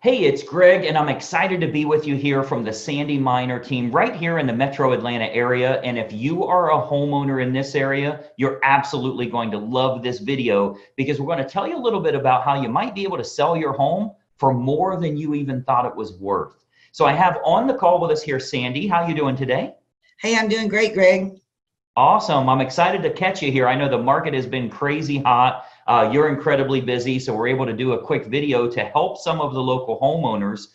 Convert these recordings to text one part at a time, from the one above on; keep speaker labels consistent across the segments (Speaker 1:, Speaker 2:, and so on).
Speaker 1: Hey, it's Greg, and I'm excited to be with you here from the Sandy Miner team right here in the Metro Atlanta area. And if you are a homeowner in this area, you're absolutely going to love this video because we're going to tell you a little bit about how you might be able to sell your home for more than you even thought it was worth. So I have on the call with us here, Sandy. How you doing today?
Speaker 2: Hey, I'm doing great, Greg.
Speaker 1: Awesome. I'm excited to catch you here. I know the market has been crazy hot. You're incredibly busy, so we're able to do a quick video to help some of the local homeowners.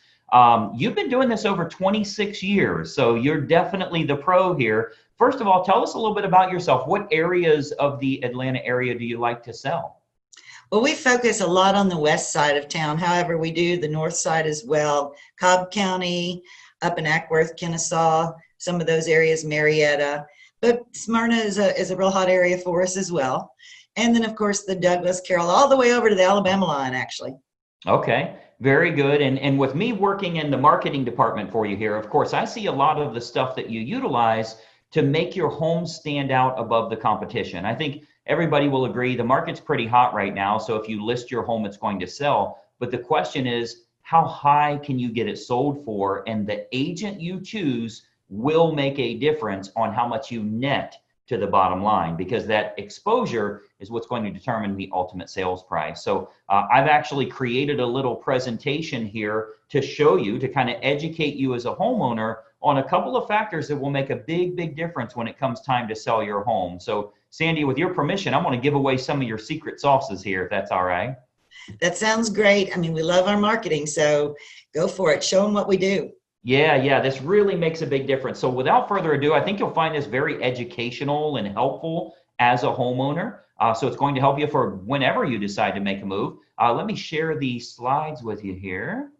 Speaker 1: You've been doing this over 26 years, so you're definitely the pro here. First of all, tell us a little bit about yourself. What areas of the Atlanta area do you like to sell?
Speaker 2: Well, we focus a lot on the west side of town. However, we do the north side as well. Cobb County, up in Ackworth, Kennesaw, some of those areas, Marietta. But Smyrna is a real hot area for us as well. And then, of course, the Douglas, Carroll, all the way over to the Alabama line, actually.
Speaker 1: Okay, very good. And with me working in the marketing department for you here, of course, I see a lot of the stuff that you utilize to make your home stand out above the competition. I think everybody will agree the market's pretty hot right now. So if you list your home, it's going to sell. But the question is, how high can you get it sold for? And the agent you choose will make a difference on how much you net to the bottom line, because that exposure is what's going to determine the ultimate sales price. So I've actually created a little presentation here to show you, to kind of educate you as a homeowner on a couple of factors that will make a big difference when it comes time to sell your home. So Sandy, with your permission, I'm going to give away some of your secret sauces here, if that's all right.
Speaker 2: That sounds great. I mean, we love our marketing, so go for it. Show them what we do.
Speaker 1: Yeah, this really makes a big difference. So without further ado, I think you'll find this very educational and helpful as a homeowner. So it's going to help you for whenever you decide to make a move. Let me share the slides with you here.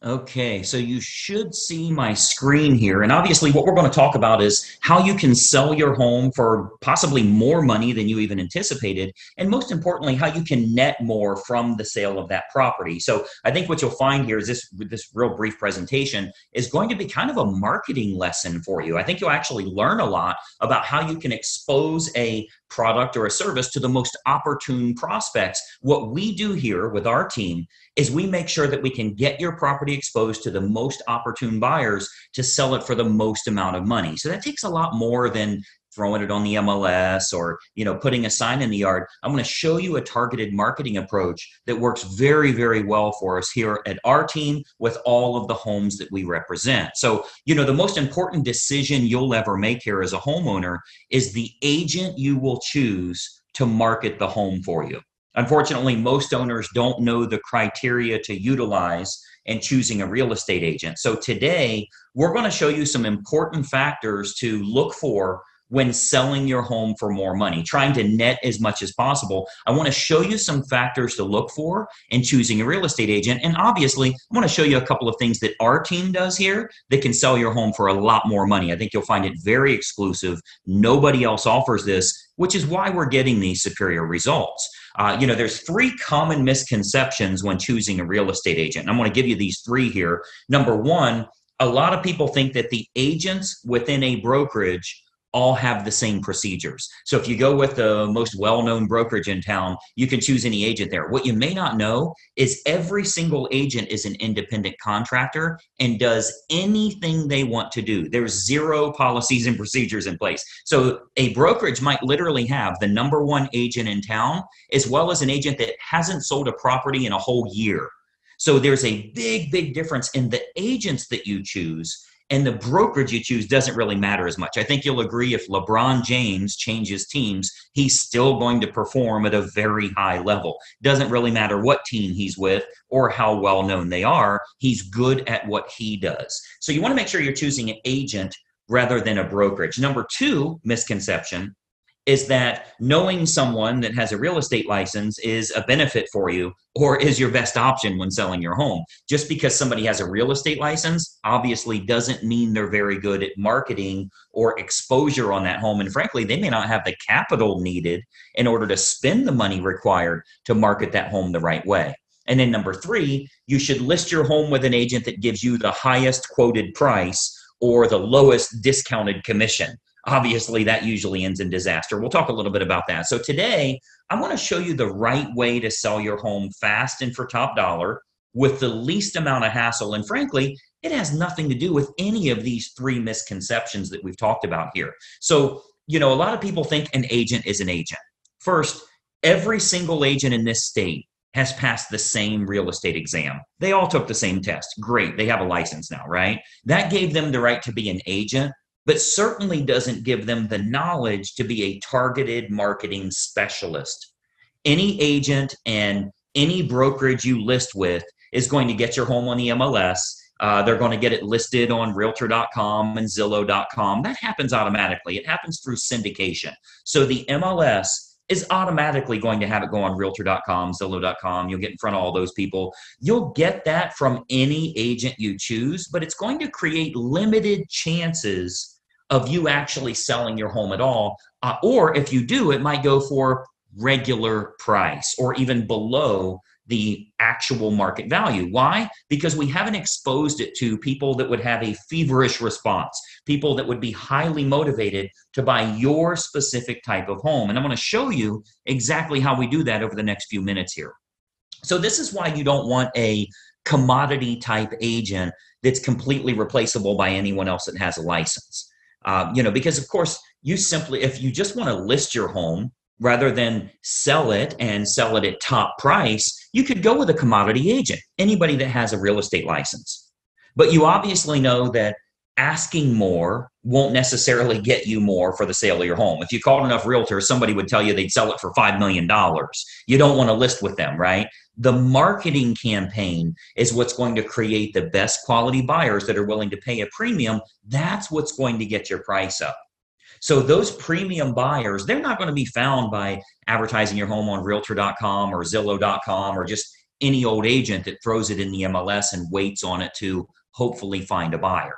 Speaker 1: Okay, so you should see my screen here. And obviously what we're going to talk about is how you can sell your home for possibly more money than you even anticipated. And most importantly, how you can net more from the sale of that property. So I think what you'll find here is this real brief presentation is going to be kind of a marketing lesson for you. I think you'll actually learn a lot about how you can expose a product or a service to the most opportune prospects. What we do here with our team is we make sure that we can get your property exposed to the most opportune buyers to sell it for the most amount of money. So that takes a lot more than throwing it on the MLS or putting a sign in the yard. I'm going to show you a targeted marketing approach that works very well for us here at our team with all of the homes that we represent. So the most important decision you'll ever make here as a homeowner is the agent you will choose to market the home for you. Unfortunately, most owners don't know the criteria to utilize in choosing a real estate agent. So today, we're going to show you some important factors to look for when selling your home for more money, trying to net as much as possible. I want to show you some factors to look for in choosing a real estate agent. And obviously, I want to show you a couple of things that our team does here that can sell your home for a lot more money. I think you'll find it very exclusive. Nobody else offers this, which is why we're getting these superior results. There's three common misconceptions when choosing a real estate agent. And I'm going to give you these three here. Number one, a lot of people think that the agents within a brokerage all have the same procedures. So if you go with the most well-known brokerage in town, you can choose any agent there. What you may not know is every single agent is an independent contractor and does anything they want to do. There's zero policies and procedures in place. So a brokerage might literally have the number one agent in town, as well as an agent that hasn't sold a property in a whole year. So there's a big difference in the agents that you choose, and the brokerage you choose doesn't really matter as much. I think you'll agree if LeBron James changes teams, he's still going to perform at a very high level. Doesn't really matter what team he's with or how well known they are. He's good at what he does. So you want to make sure you're choosing an agent rather than a brokerage. Number two misconception is that knowing someone that has a real estate license is a benefit for you or is your best option when selling your home. Just because somebody has a real estate license obviously doesn't mean they're very good at marketing or exposure on that home. And frankly, they may not have the capital needed in order to spend the money required to market that home the right way. And then number three, you should list your home with an agent that gives you the highest quoted price or the lowest discounted commission. Obviously, that usually ends in disaster. We'll talk a little bit about that. So today, I want to show you the right way to sell your home fast and for top dollar with the least amount of hassle. And frankly, it has nothing to do with any of these three misconceptions that we've talked about here. So, a lot of people think an agent is an agent. First, every single agent in this state has passed the same real estate exam. They all took the same test. Great. They have a license now, right? That gave them the right to be an agent, but certainly doesn't give them the knowledge to be a targeted marketing specialist. Any agent and any brokerage you list with is going to get your home on the MLS. They're going to get it listed on Realtor.com and Zillow.com. That happens automatically. It happens through syndication. So the MLS is automatically going to have it go on Realtor.com, Zillow.com. You'll get in front of all those people. You'll get that from any agent you choose, but it's going to create limited chances of you actually selling your home at all. Or if you do, it might go for regular price or even below the actual market value. Why? Because we haven't exposed it to people that would have a feverish response, people that would be highly motivated to buy your specific type of home. And I'm going to show you exactly how we do that over the next few minutes here. So this is why you don't want a commodity type agent that's completely replaceable by anyone else that has a license. Because of course, if you just want to list your home, rather than sell it and sell it at top price, you could go with a commodity agent, anybody that has a real estate license. But you obviously know that asking more won't necessarily get you more for the sale of your home. If you called enough realtors, somebody would tell you they'd sell it for $5 million. You don't want to list with them, right? The marketing campaign is what's going to create the best quality buyers that are willing to pay a premium. That's what's going to get your price up. So those premium buyers, they're not going to be found by advertising your home on Realtor.com or Zillow.com or just any old agent that throws it in the MLS and waits on it to hopefully find a buyer.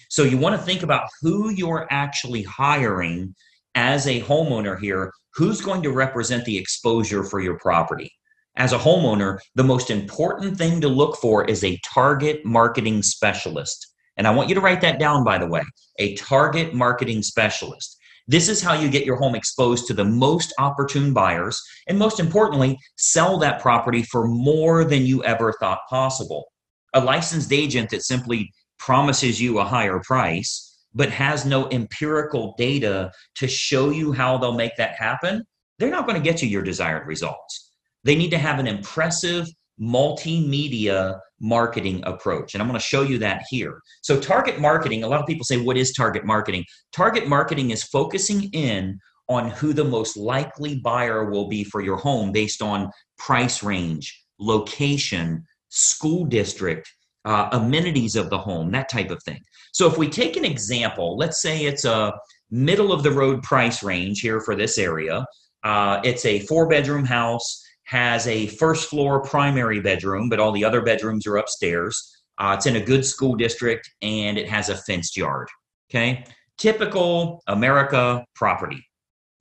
Speaker 1: So you want to think about who you're actually hiring as a homeowner here, who's going to represent the exposure for your property. As a homeowner, the most important thing to look for is a target marketing specialist. And I want you to write that down, by the way, a target marketing specialist. This is how you get your home exposed to the most opportune buyers, and most importantly, sell that property for more than you ever thought possible. A licensed agent that simply promises you a higher price, but has no empirical data to show you how they'll make that happen, they're not going to get you your desired results. They need to have an impressive multimedia marketing approach. And I'm going to show you that here. So target marketing, a lot of people say, what is target marketing? Target marketing is focusing in on who the most likely buyer will be for your home based on price range, location, school district, amenities of the home, that type of thing. So if we take an example, let's say it's a middle of the road price range here for this area. It's a 4-bedroom house, has a first floor primary bedroom, but all the other bedrooms are upstairs. It's in a good school district and it has a fenced yard. Okay. Typical America property.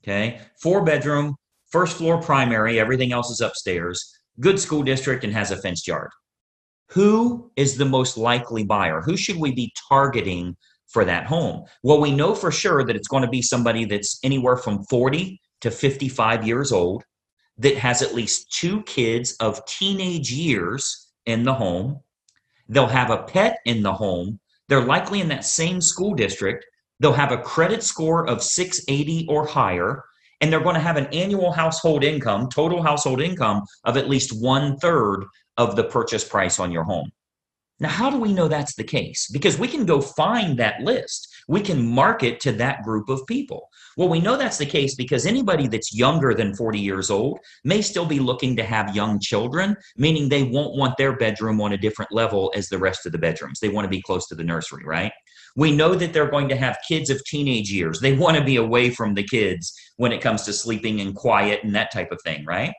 Speaker 1: Okay. 4-bedroom, first floor primary, everything else is upstairs, good school district and has a fenced yard. Who is the most likely buyer? Who should we be targeting for that home? Well, we know for sure that it's going to be somebody that's anywhere from 40 to 55 years old, that has at least 2 kids of teenage years in the home. They'll have a pet in the home. They're likely in that same school district. They'll have a credit score of 680 or higher, and they're going to have an annual household income, total household income of at least 1/3 of the purchase price on your home. Now, how do we know that's the case? Because we can go find that list. We can market to that group of people. Well, we know that's the case because anybody that's younger than 40 years old may still be looking to have young children, meaning they won't want their bedroom on a different level as the rest of the bedrooms. They want to be close to the nursery, right? We know that they're going to have kids of teenage years. They want to be away from the kids when it comes to sleeping and quiet and that type of thing, right?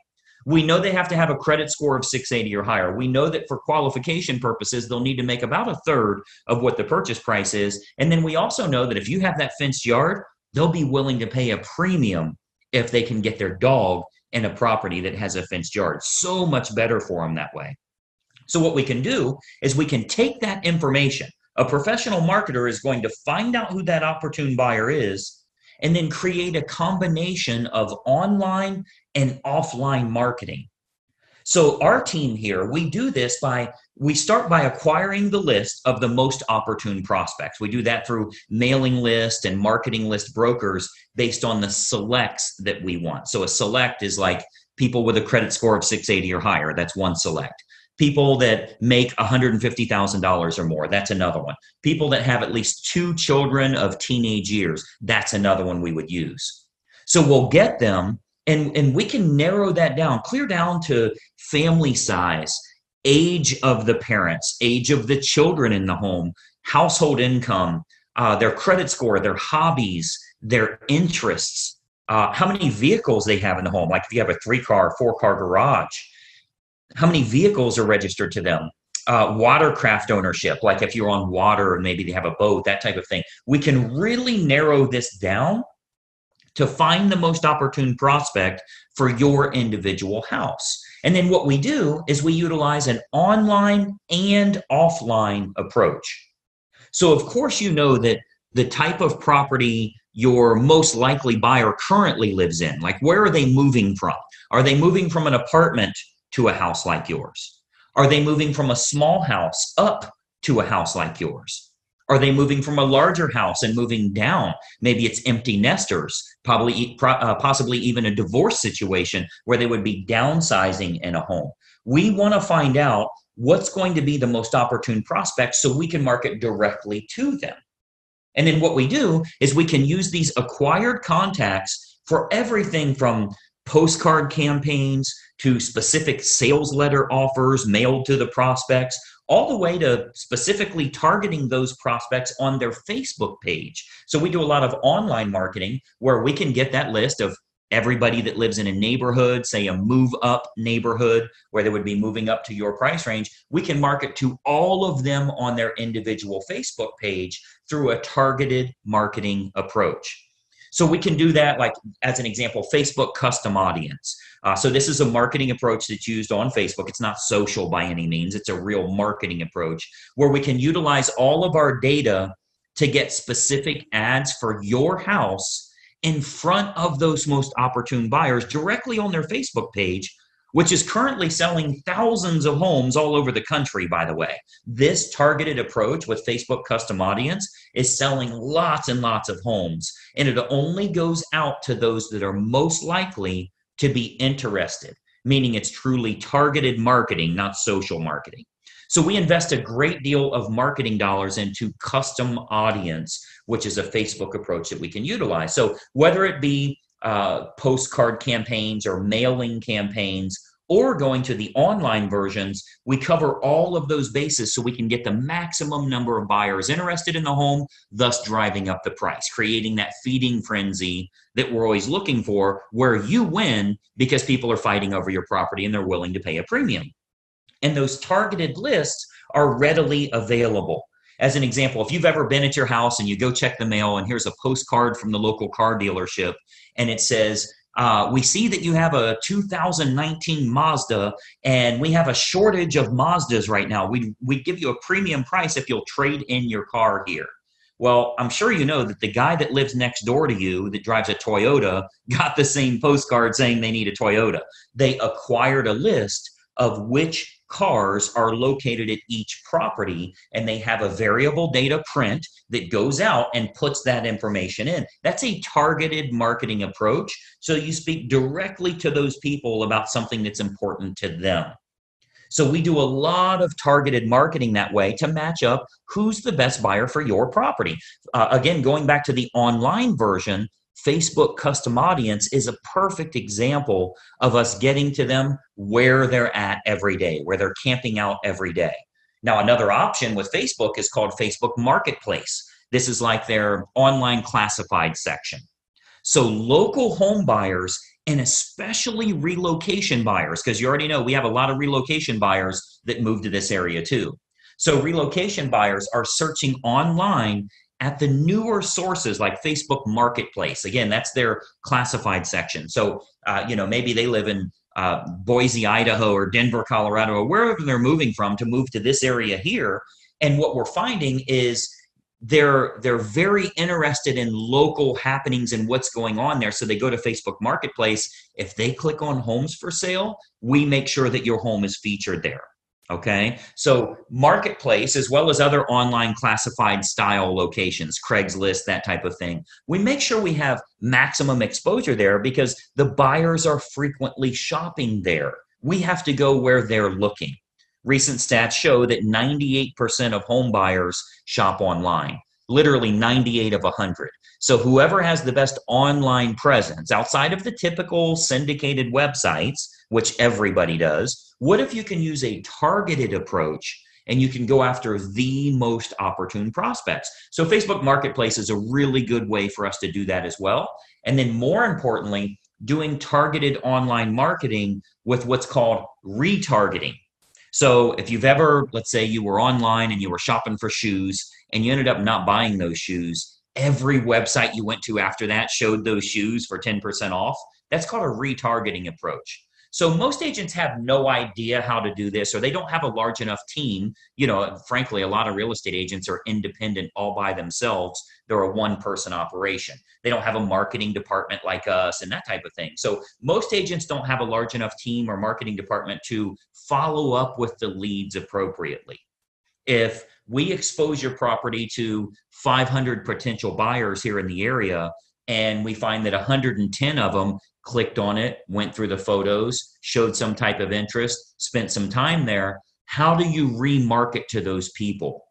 Speaker 1: We know they have to have a credit score of 680 or higher. We know that for qualification purposes, they'll need to make about 1/3 of what the purchase price is. And then we also know that if you have that fenced yard, they'll be willing to pay a premium if they can get their dog in a property that has a fenced yard. So much better for them that way. So what we can do is we can take that information. A professional marketer is going to find out who that opportune buyer is and then create a combination of online and offline marketing. So our team here, we do this we start by acquiring the list of the most opportune prospects. We do that through mailing list and marketing list brokers based on the selects that we want. So a select is like people with a credit score of 680 or higher. That's one select. People that make $150,000 or more, that's another one. People that have at least 2 children of teenage years, that's another one we would use. So we'll get them, and we can narrow that down, clear down to family size, age of the parents, age of the children in the home, household income, their credit score, their hobbies, their interests, how many vehicles they have in the home. Like if you have a 3-car, 4-car garage, how many vehicles are registered to them? Watercraft ownership, like if you're on water and maybe they have a boat, that type of thing. We can really narrow this down to find the most opportune prospect for your individual house. And then what we do is we utilize an online and offline approach. So of course, you know that the type of property your most likely buyer currently lives in, like where are they moving from? Are they moving from an apartment to a house like yours? Are they moving from a small house up to a house like yours? Are they moving from a larger house and moving down? Maybe it's empty nesters, possibly even a divorce situation where they would be downsizing in a home. We want to find out what's going to be the most opportune prospect so we can market directly to them. And then what we do is we can use these acquired contacts for everything from postcard campaigns to specific sales letter offers mailed to the prospects, all the way to specifically targeting those prospects on their Facebook page. So we do a lot of online marketing where we can get that list of everybody that lives in a neighborhood, say a move up neighborhood where they would be moving up to your price range. We can market to all of them on their individual Facebook page through a targeted marketing approach. So we can do that, like as an example, Facebook custom audience. So this is a marketing approach that's used on Facebook. It's not social by any means. It's a real marketing approach where we can utilize all of our data to get specific ads for your house in front of those most opportune buyers directly on their Facebook page, which is currently selling thousands of homes all over the country, by the way. This targeted approach with Facebook custom audience is selling lots and lots of homes, and it only goes out to those that are most likely to be interested, meaning it's truly targeted marketing, not social marketing. So we invest a great deal of marketing dollars into custom audience, which is a Facebook approach that we can utilize. So whether it be postcard campaigns or mailing campaigns or going to the online versions, we cover all of those bases so we can get the maximum number of buyers interested in the home, thus driving up the price, creating that feeding frenzy that we're always looking for, where you win because people are fighting over your property and they're willing to pay a premium. And those targeted lists are readily available. As an example, if you've ever been at your house and you go check the mail and here's a postcard from the local car dealership and it says, we see that you have a 2019 Mazda and we have a shortage of Mazdas right now. We'd give you a premium price if you'll trade in your car here. Well, I'm sure you know that the guy that lives next door to you that drives a Toyota got the same postcard saying they need a Toyota. They acquired a list of which cars are located at each property, and they have a variable data print that goes out and puts that information in. That's a targeted marketing approach. So you speak directly to those people about something that's important to them. So we do a lot of targeted marketing that way to match up who's the best buyer for your property. Again, going back to the online version, Facebook custom audience is a perfect example of us getting to them where they're at every day, where they're camping out every day. Now, another option with Facebook is called Facebook Marketplace. This is like their online classified section. So local home buyers and especially relocation buyers, because you already know we have a lot of relocation buyers that move to this area too. So relocation buyers are searching online at the newer sources like Facebook Marketplace. Again, that's their classified section. So, maybe they live in Boise, Idaho, or Denver, Colorado, or wherever they're moving from to move to this area here. And what we're finding is they're very interested in local happenings and what's going on there. So they go to Facebook Marketplace. If they click on homes for sale, we make sure that your home is featured there. Okay, so Marketplace, as well as other online classified style locations, Craigslist, that type of thing, we make sure we have maximum exposure there because the buyers are frequently shopping there. We have to go where they're looking. Recent stats show that 98% of home buyers shop online, literally 98 of 100. So whoever has the best online presence outside of the typical syndicated websites, which everybody does, what if you can use a targeted approach and you can go after the most opportune prospects? So Facebook Marketplace is a really good way for us to do that as well. And then more importantly, doing targeted online marketing with what's called retargeting. So if you've ever, let's say you were online and you were shopping for shoes and you ended up not buying those shoes, every website you went to after that showed those shoes for 10% off. That's called a retargeting approach. So most agents have no idea how to do this, or they don't have a large enough team. You know, frankly, a lot of real estate agents are independent all by themselves. They're a one-person operation. They don't have a marketing department like us and that type of thing. So most agents don't have a large enough team or marketing department to follow up with the leads appropriately. If we expose your property to 500 potential buyers here in the area, and we find that 110 of them clicked on it, went through the photos, showed some type of interest, spent some time there, how do you remarket to those people?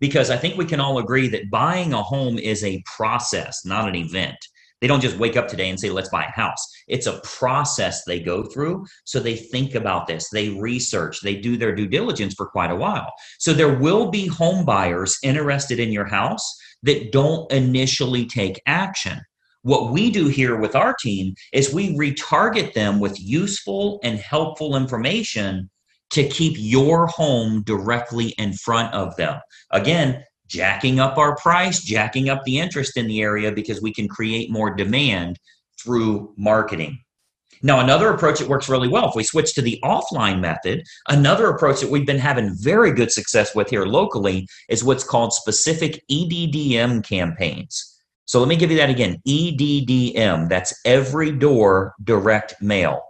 Speaker 1: Because I think we can all agree that buying a home is a process, not an event. They don't just wake up today and say, let's buy a house. It's a process they go through. So they think about this, they research, they do their due diligence for quite a while. So there will be home buyers interested in your house that don't initially take action. What we do here with our team is we retarget them with useful and helpful information to keep your home directly in front of them. Again, jacking up our price, jacking up the interest in the area because we can create more demand through marketing. Now, another approach that works really well, if we switch to the offline method, another approach that we've been having very good success with here locally is what's called specific EDDM campaigns. So let me give you that again, EDDM, that's every door direct mail.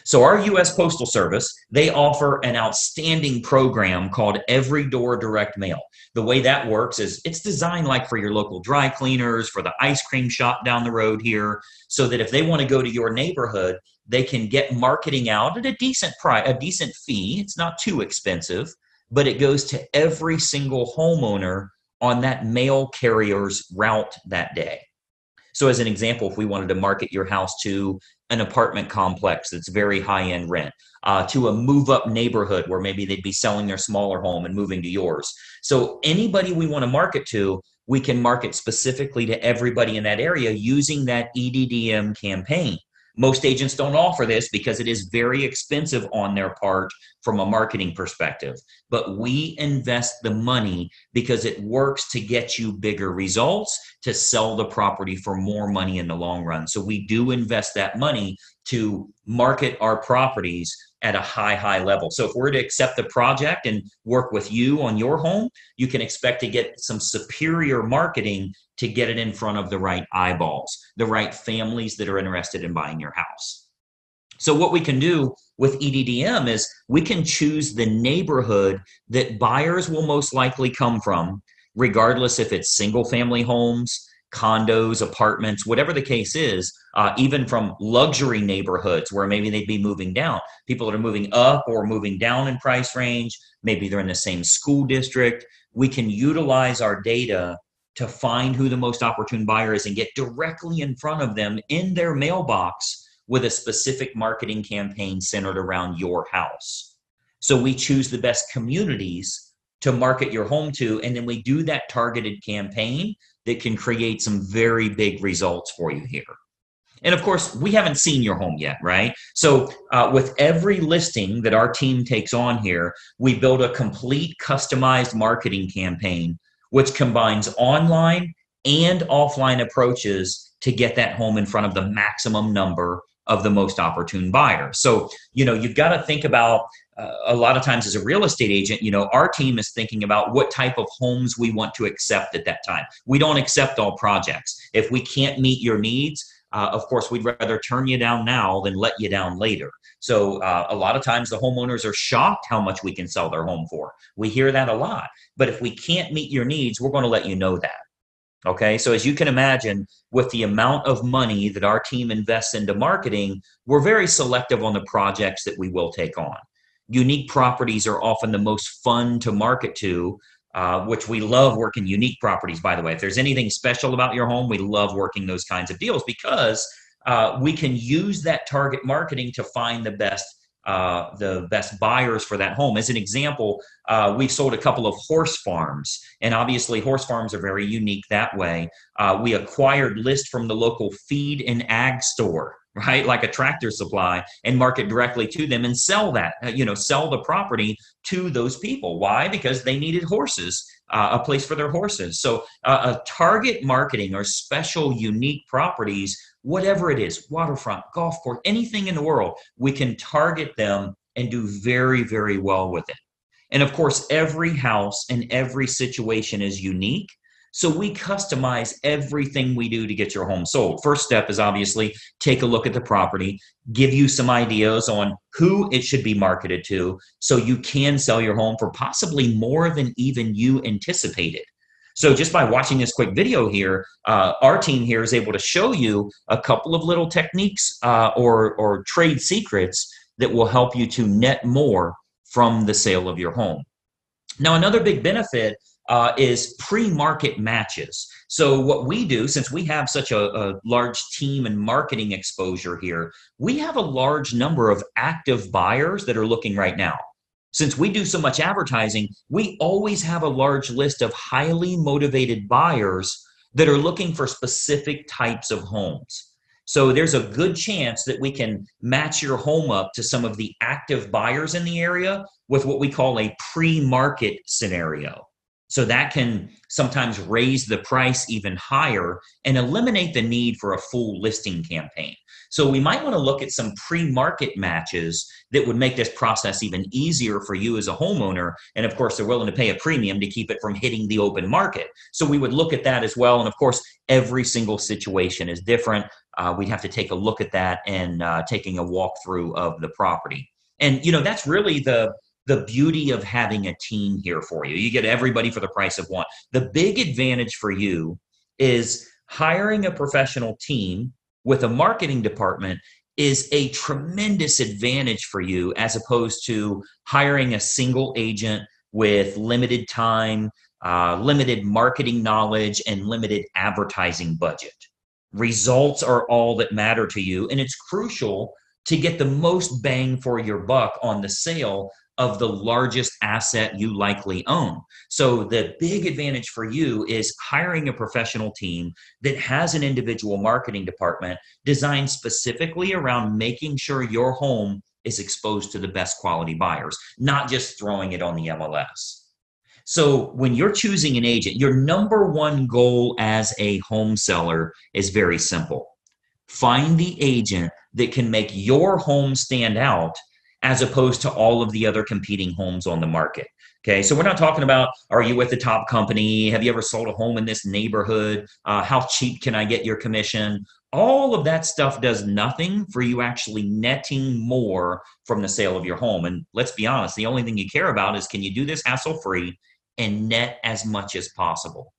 Speaker 1: So our U.S. Postal Service, they offer an outstanding program called Every Door Direct Mail. The way that works is it's designed like for your local dry cleaners, for the ice cream shop down the road here, so that if they want to go to your neighborhood, they can get marketing out at a decent price, a decent fee. It's not too expensive, but it goes to every single homeowner on that mail carrier's route that day. So as an example, if we wanted to market your house to an apartment complex that's very high-end rent, to a move-up neighborhood where maybe they'd be selling their smaller home and moving to yours. So anybody we want to market to, we can market specifically to everybody in that area using that EDDM campaign. Most agents don't offer this because it is very expensive on their part from a marketing perspective. But we invest the money because it works to get you bigger results, to sell the property for more money in the long run. So we do invest that money to market our properties at a high level. So if we're to accept the project and work with you on your home, you can expect to get some superior marketing to get it in front of the right eyeballs, the right families that are interested in buying your house. So what we can do with EDDM is we can choose the neighborhood that buyers will most likely come from, regardless if it's single family homes, condos, apartments, whatever the case is, even from luxury neighborhoods where maybe they'd be moving down. People that are moving up or moving down in price range, maybe they're in the same school district. We can utilize our data to find who the most opportune buyer is and get directly in front of them in their mailbox with a specific marketing campaign centered around your house. So we choose the best communities to market your home to, and then we do that targeted campaign that can create some very big results for you here. And of course, we haven't seen your home yet, right? So with every listing that our team takes on here, we build a complete customized marketing campaign which combines online and offline approaches to get that home in front of the maximum number of the most opportune buyers. So, you've got to think about a lot of times as a real estate agent, our team is thinking about what type of homes we want to accept at that time. We don't accept all projects. If we can't meet your needs, of course, we'd rather turn you down now than let you down later. So a lot of times the homeowners are shocked how much we can sell their home for. We hear that a lot. But if we can't meet your needs, we're going to let you know that. Okay, so as you can imagine, with the amount of money that our team invests into marketing, we're very selective on the projects that we will take on. Unique properties are often the most fun to market to, which we love working unique properties, by the way. If there's anything special about your home, we love working those kinds of deals because we can use that target marketing to find the best buyers for that home. As an example, we've sold a couple of horse farms, and obviously horse farms are very unique that way. We acquired list from the local feed and ag store, right? Like a Tractor Supply, and market directly to them and sell that, sell the property to those people. Why? Because they needed horses, a place for their horses. So a target marketing or special unique properties, whatever it is, waterfront, golf course, anything in the world, we can target them and do very, very well with it. And of course, every house and every situation is unique. So we customize everything we do to get your home sold. First step is obviously take a look at the property, give you some ideas on who it should be marketed to so you can sell your home for possibly more than even you anticipated. So just by watching this quick video here, our team here is able to show you a couple of little techniques or trade secrets that will help you to net more from the sale of your home. Now, another big benefit is pre-market matches. So what we do, since we have such a large team and marketing exposure here, we have a large number of active buyers that are looking right now. Since we do so much advertising, we always have a large list of highly motivated buyers that are looking for specific types of homes. So there's a good chance that we can match your home up to some of the active buyers in the area with what we call a pre-market scenario. So that can sometimes raise the price even higher and eliminate the need for a full listing campaign. So we might want to look at some pre-market matches that would make this process even easier for you as a homeowner. And of course, they're willing to pay a premium to keep it from hitting the open market. So we would look at that as well. And of course, every single situation is different. We'd have to take a look at that and taking a walkthrough of the property. And that's really the beauty of having a team here for you. You get everybody for the price of one. The big advantage for you is hiring a professional team with a marketing department is a tremendous advantage for you as opposed to hiring a single agent with limited time, limited marketing knowledge, and limited advertising budget. Results are all that matter to you, and it's crucial to get the most bang for your buck on the sale of the largest asset you likely own. So the big advantage for you is hiring a professional team that has an individual marketing department designed specifically around making sure your home is exposed to the best quality buyers, not just throwing it on the MLS. So when you're choosing an agent, your number one goal as a home seller is very simple. Find the agent that can make your home stand out as opposed to all of the other competing homes on the market. Okay, so we're not talking about, are you with the top company? Have you ever sold a home in this neighborhood? How cheap can I get your commission? All of that stuff does nothing for you actually netting more from the sale of your home. And let's be honest, the only thing you care about is, can you do this hassle-free and net as much as possible?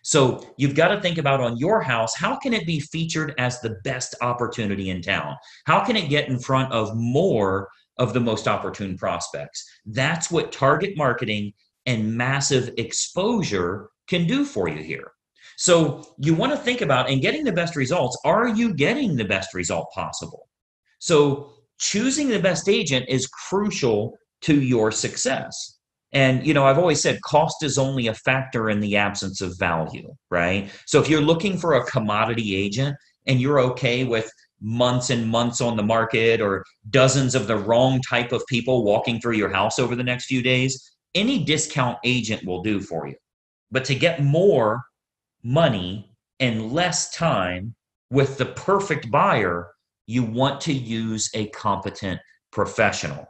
Speaker 1: So you've got to think about, on your house, how can it be featured as the best opportunity in town? How can it get in front of more of the most opportune prospects? That's what target marketing and massive exposure can do for you here. So you want to think about, in getting the best results, are you getting the best result possible? So choosing the best agent is crucial to your success. And, I've always said cost is only a factor in the absence of value, right? So if you're looking for a commodity agent and you're okay with months and months on the market or dozens of the wrong type of people walking through your house over the next few days, any discount agent will do for you. But to get more money and less time with the perfect buyer, you want to use a competent professional.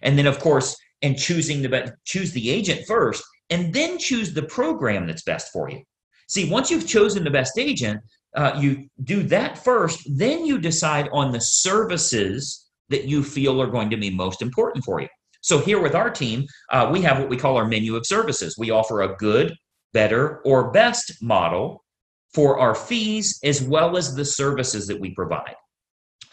Speaker 1: And then, of course, and choose the agent first, and then choose the program that's best for you. See, once you've chosen the best agent, you do that first, then you decide on the services that you feel are going to be most important for you. So here with our team, we have what we call our menu of services. We offer a good, better, or best model for our fees as well as the services that we provide.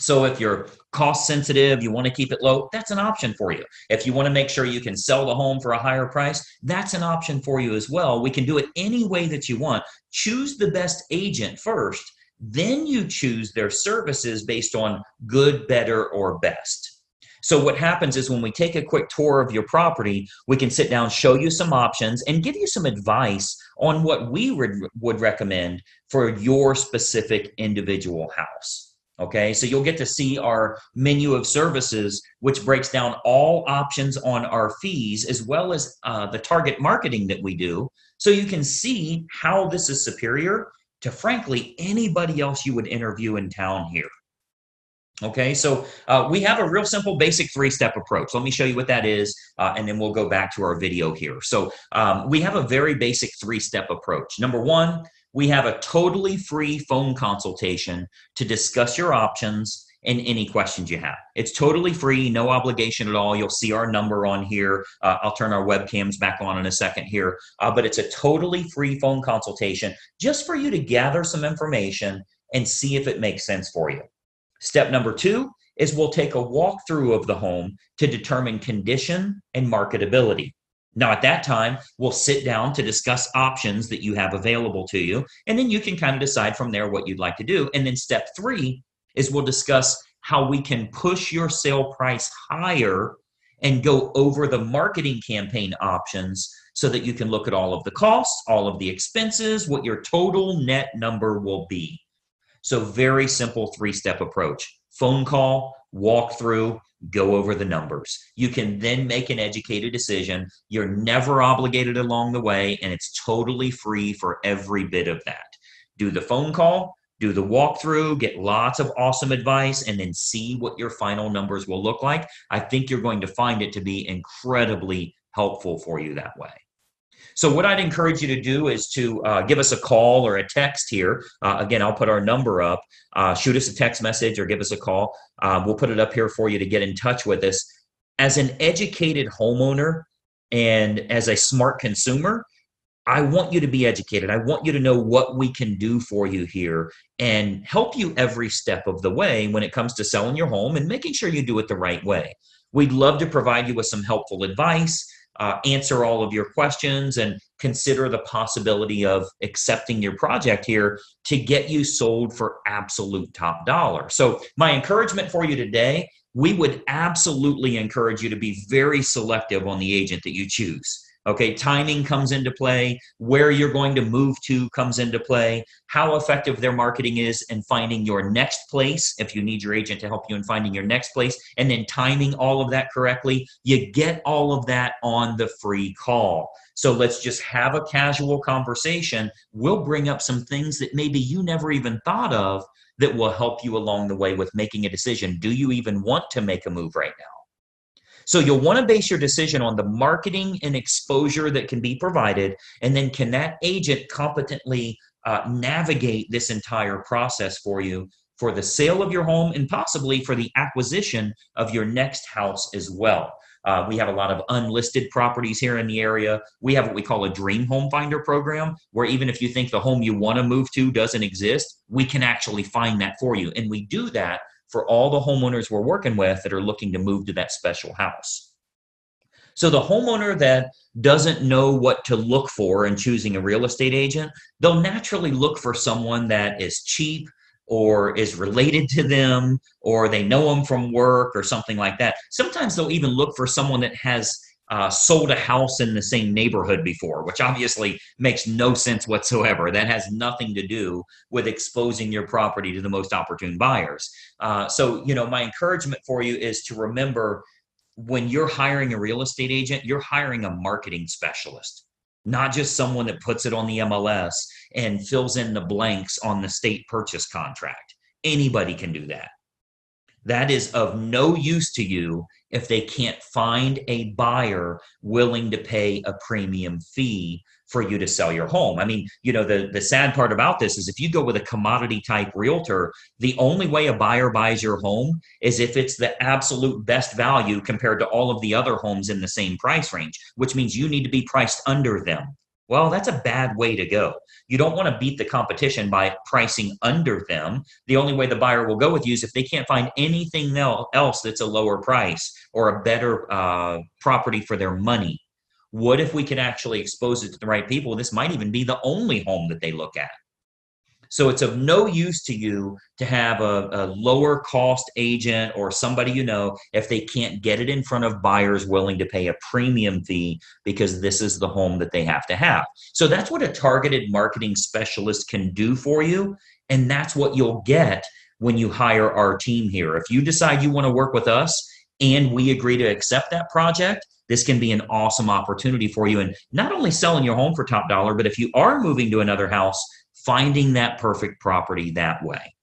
Speaker 1: So if you're cost sensitive, you want to keep it low, that's an option for you. If you want to make sure you can sell the home for a higher price, that's an option for you as well. We can do it any way that you want. Choose the best agent first, then you choose their services based on good, better, or best. So what happens is when we take a quick tour of your property, we can sit down, show you some options, and give you some advice on what we would recommend for your specific individual house. Okay, so you'll get to see our menu of services, which breaks down all options on our fees, as well as the target marketing that we do. So you can see how this is superior to, frankly, anybody else you would interview in town here. Okay, so we have a real simple basic three-step approach. Let me show you what that is, and then we'll go back to our video here. So we have a very basic three-step approach. Number one, we have a totally free phone consultation to discuss your options and any questions you have. It's totally free, no obligation at all. You'll see our number on here. I'll turn our webcams back on in a second here, but it's a totally free phone consultation just for you to gather some information and see if it makes sense for you. Step number two is we'll take a walkthrough of the home to determine condition and marketability. Now, at that time, we'll sit down to discuss options that you have available to you, and then you can kind of decide from there what you'd like to do. And then step three is we'll discuss how we can push your sale price higher and go over the marketing campaign options so that you can look at all of the costs, all of the expenses, what your total net number will be. So very simple three-step approach. Phone call, walk through, go over the numbers. You can then make an educated decision. You're never obligated along the way, and it's totally free for every bit of that. Do the phone call, do the walkthrough, get lots of awesome advice, and then see what your final numbers will look like. I think you're going to find it to be incredibly helpful for you that way. So what I'd encourage you to do is to give us a call or a text here. Again, I'll put our number up. Shoot us a text message or give us a call. We'll put it up here for you to get in touch with us. As an educated homeowner and as a smart consumer, I want you to be educated. I want you to know what we can do for you here and help you every step of the way when it comes to selling your home and making sure you do it the right way. We'd love to provide you with some helpful advice, answer all of your questions, and consider the possibility of accepting your project here to get you sold for absolute top dollar. So my encouragement for you today, we would absolutely encourage you to be very selective on the agent that you choose. Okay, timing comes into play, where you're going to move to comes into play, how effective their marketing is in finding your next place, if you need your agent to help you in finding your next place, and then timing all of that correctly. You get all of that on the free call. So let's just have a casual conversation. We'll bring up some things that maybe you never even thought of that will help you along the way with making a decision. Do you even want to make a move right now? So you'll want to base your decision on the marketing and exposure that can be provided, and then can that agent competently navigate this entire process for you for the sale of your home and possibly for the acquisition of your next house as well. We have a lot of unlisted properties here in the area. We have what we call a dream home finder program, where even if you think the home you want to move to doesn't exist, we can actually find that for you. And we do that for all the homeowners we're working with that are looking to move to that special house. So the homeowner that doesn't know what to look for in choosing a real estate agent, they'll naturally look for someone that is cheap or is related to them, or they know them from work or something like that. Sometimes they'll even look for someone that has sold a house in the same neighborhood before, which obviously makes no sense whatsoever. That has nothing to do with exposing your property to the most opportune buyers. So, my encouragement for you is to remember, when you're hiring a real estate agent, you're hiring a marketing specialist, not just someone that puts it on the MLS and fills in the blanks on the state purchase contract. Anybody can do that. That is of no use to you if they can't find a buyer willing to pay a premium fee for you to sell your home. I mean, the sad part about this is if you go with a commodity type realtor, the only way a buyer buys your home is if it's the absolute best value compared to all of the other homes in the same price range, which means you need to be priced under them. Well, that's a bad way to go. You don't want to beat the competition by pricing under them. The only way the buyer will go with you is if they can't find anything else that's a lower price or a better property for their money. What if we could actually expose it to the right people? This might even be the only home that they look at. So it's of no use to you to have a lower cost agent or somebody if they can't get it in front of buyers willing to pay a premium fee because this is the home that they have to have. So that's what a targeted marketing specialist can do for you. And that's what you'll get when you hire our team here. If you decide you want to work with us and we agree to accept that project, this can be an awesome opportunity for you. And not only selling your home for top dollar, but if you are moving to another house, finding that perfect property that way.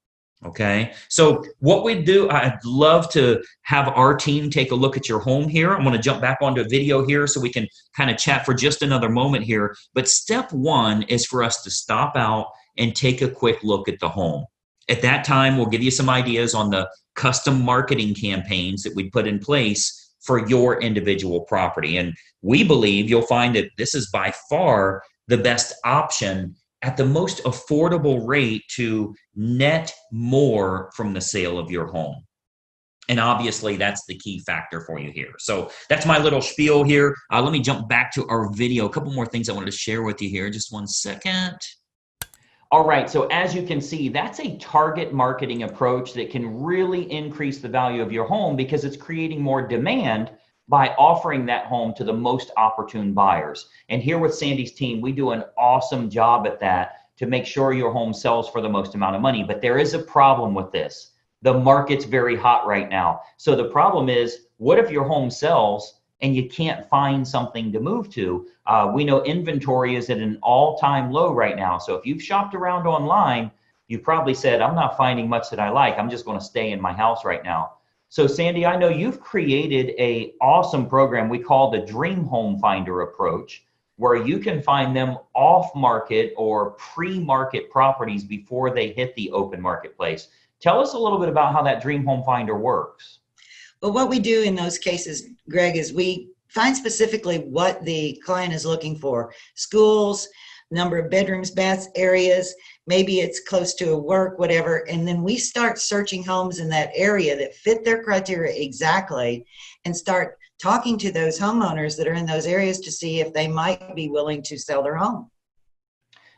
Speaker 1: Okay. So what we do, I'd love to have our team take a look at your home here. I'm going to jump back onto a video here so we can kind of chat for just another moment here. But step one is for us to stop out and take a quick look at the home. At that time, we'll give you some ideas on the custom marketing campaigns that we put in place for your individual property. And we believe you'll find that this is by far the best option at the most affordable rate to net more from the sale of your home. And obviously, that's the key factor for you here. So that's my little spiel here. Let me jump back to our video. A couple more things I wanted to share with you here. Just one second. All right, so as you can see, that's a target marketing approach that can really increase the value of your home because it's creating more demand by offering that home to the most opportune buyers. And here with Sandy's team, we do an awesome job at that to make sure your home sells for the most amount of money. But there is a problem with this. The market's very hot right now. So the problem is, what if your home sells and you can't find something to move to? We know inventory is at an all-time low right now. So if you've shopped around online, you probably said, I'm not finding much that I like. I'm just going to stay in my house right now. So Sandy, I know you've created an awesome program we call the Dream Home Finder approach, where you can find them off-market or pre-market properties before they hit the open marketplace. Tell us a little bit about how that Dream Home Finder works.
Speaker 2: Well, what we do in those cases, Greg, is we find specifically what the client is looking for. Schools, number of bedrooms, baths, areas, maybe it's close to a work, whatever. And then we start searching homes in that area that fit their criteria exactly and start talking to those homeowners that are in those areas to see if they might be willing to sell their home.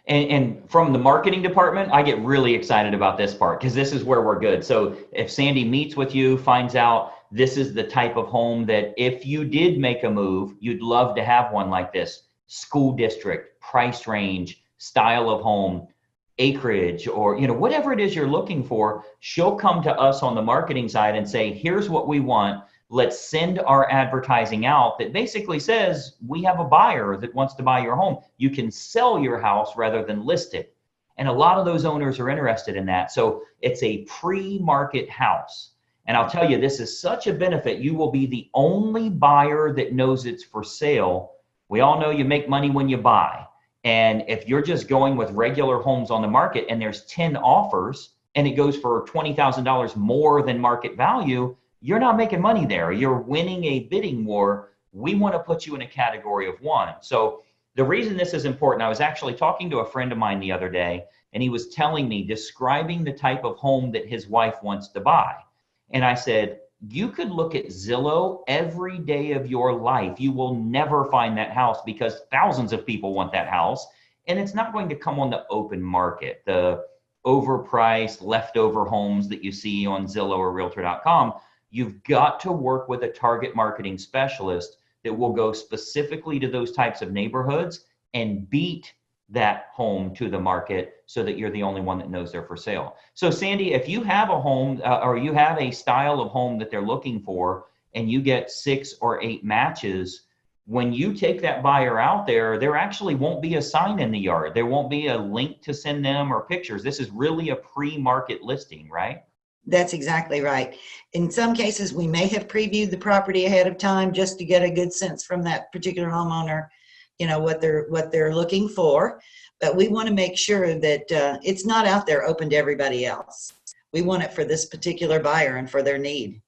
Speaker 1: And from the marketing department, I get really excited about this part because this is where we're good. So if Sandy meets with you, finds out this is the type of home that if you did make a move, you'd love to have one like this. School district, price range, style of home, acreage, or whatever it is you're looking for, she'll come to us on the marketing side and say, here's what we want. Let's send our advertising out that basically says we have a buyer that wants to buy your home. You can sell your house rather than list it. And a lot of those owners are interested in that. So it's a pre-market house. And I'll tell you, this is such a benefit. You will be the only buyer that knows it's for sale. We all know you make money when you buy. And if you're just going with regular homes on the market and there's 10 offers and it goes for $20,000 more than market value, you're not making money there. You're winning a bidding war. We want to put you in a category of one. So the reason this is important, I was actually talking to a friend of mine the other day, and he was telling me, describing the type of home that his wife wants to buy. And I said, you could look at Zillow every day of your life. You will never find that house because thousands of people want that house. And it's not going to come on the open market. The overpriced leftover homes that you see on Zillow or Realtor.com, you've got to work with a target marketing specialist that will go specifically to those types of neighborhoods and beat that home to the market so that you're the only one that knows they're for sale. So Sandy, if you have a home or you have a style of home that they're looking for and you get 6 or 8 matches, when you take that buyer out there, there actually won't be a sign in the yard. There won't be a link to send them or pictures. This is really a pre-market listing, right?
Speaker 2: That's exactly right. In some cases, we may have previewed the property ahead of time just to get a good sense from that particular homeowner, what they're looking for. But we want to make sure that it's not out there open to everybody else. We want it for this particular buyer and for their need.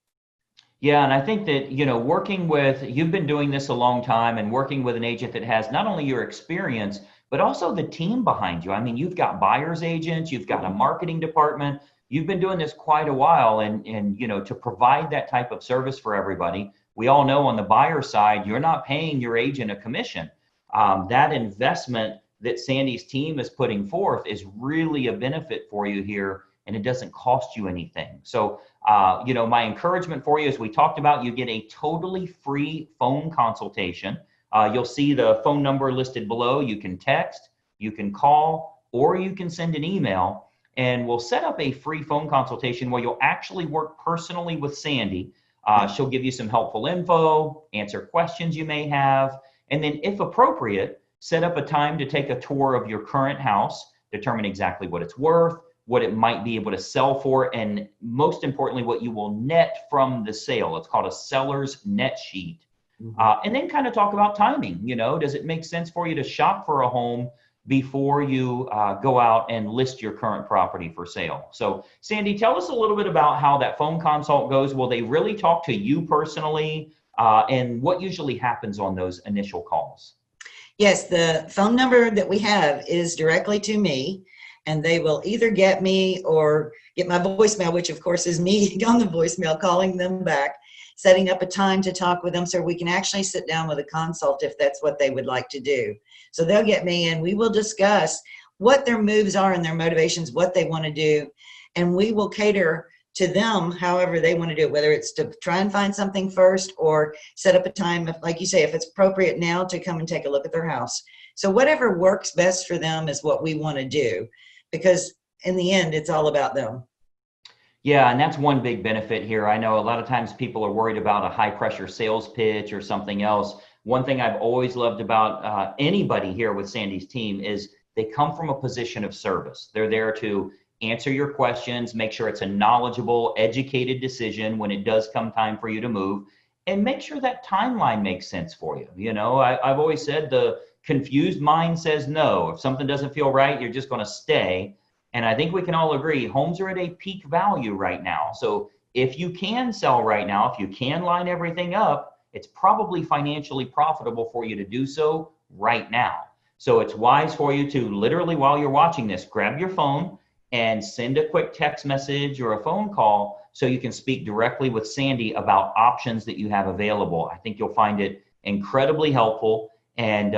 Speaker 1: Yeah, and I think that, you've been doing this a long time and working with an agent that has not only your experience, but also the team behind you. I mean, you've got buyer's agents, you've got a marketing department. You've been doing this quite a while, and to provide that type of service for everybody. We all know on the buyer side, you're not paying your agent a commission. That investment that Sandy's team is putting forth is really a benefit for you here, and it doesn't cost you anything. So, my encouragement for you, as we talked about, you get a totally free phone consultation. You'll see the phone number listed below. You can text, you can call, or you can send an email, and we'll set up a free phone consultation where you'll actually work personally with Sandy. She'll give you some helpful info, answer questions you may have, and then if appropriate, set up a time to take a tour of your current house, determine exactly what it's worth, what it might be able to sell for, and most importantly, what you will net from the sale. It's called a seller's net sheet. And then kind of talk about timing. Does it make sense for you to shop for a home before you go out and list your current property for sale? So, Sandy, tell us a little bit about how that phone consult goes. Will they really talk to you personally? And what usually happens on those initial calls?
Speaker 2: Yes, the phone number that we have is directly to me, and they will either get me or get my voicemail, which of course is me on the voicemail calling them back, setting up a time to talk with them so we can actually sit down with a consult if that's what they would like to do. So they'll get me and we will discuss what their moves are and their motivations, what they want to do, and we will cater to them however they want to do it, whether it's to try and find something first or set up a time, if, like you say, if it's appropriate now, to come and take a look at their house. So whatever works best for them is what we want to do, because in the end, it's all about them.
Speaker 1: Yeah, and that's one big benefit here. I know a lot of times people are worried about a high pressure sales pitch or something else. One thing I've always loved about anybody here with Sandy's team is they come from a position of service. They're there to answer your questions, make sure it's a knowledgeable, educated decision when it does come time for you to move, and make sure that timeline makes sense for you. I've always said the confused mind says no. If something doesn't feel right, you're just going to stay. And I think we can all agree homes are at a peak value right now. So if you can sell right now, if you can line everything up, it's probably financially profitable for you to do so right now. So it's wise for you to literally, while you're watching this, grab your phone and send a quick text message or a phone call so you can speak directly with Sandy about options that you have available. I think you'll find it incredibly helpful and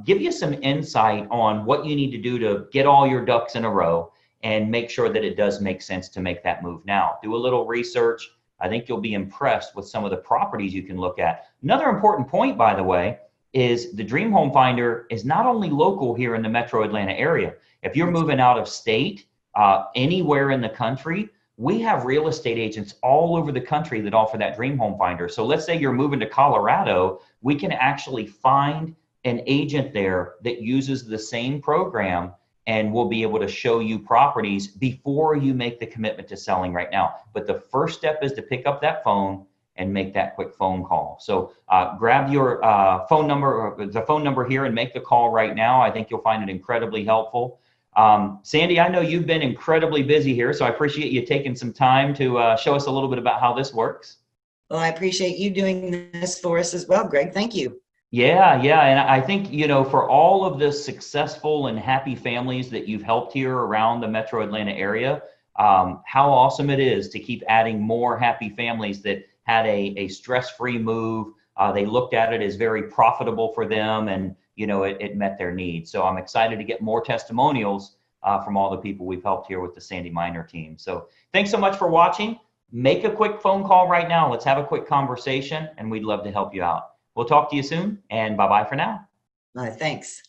Speaker 1: give you some insight on what you need to do to get all your ducks in a row and make sure that it does make sense to make that move now. Do a little research. I think you'll be impressed with some of the properties you can look at. Another important point, by the way, is the Dream Home Finder is not only local here in the Metro Atlanta area. If you're moving out of state, anywhere in the country, we have real estate agents all over the country that offer that Dream Home Finder. So let's say you're moving to Colorado, we can actually find an agent there that uses the same program, and we'll be able to show you properties before you make the commitment to selling right now. But the first step is to pick up that phone and make that quick phone call. So grab your phone number, or the phone number here, and make the call right now. I think you'll find it incredibly helpful. Sandy, I know you've been incredibly busy here, so I appreciate you taking some time to show us a little bit about how this works.
Speaker 2: Well, I appreciate you doing this for us as well, Greg. Thank you.
Speaker 1: Yeah. And I think, for all of the successful and happy families that you've helped here around the Metro Atlanta area, how awesome it is to keep adding more happy families that had a stress-free move. They looked at it as very profitable for them, and it met their needs. So I'm excited to get more testimonials from all the people we've helped here with the Sandy Miner team. So thanks so much for watching. Make a quick phone call right now. Let's have a quick conversation, and we'd love to help you out. We'll talk to you soon, and bye-bye for now.
Speaker 2: All right, thanks.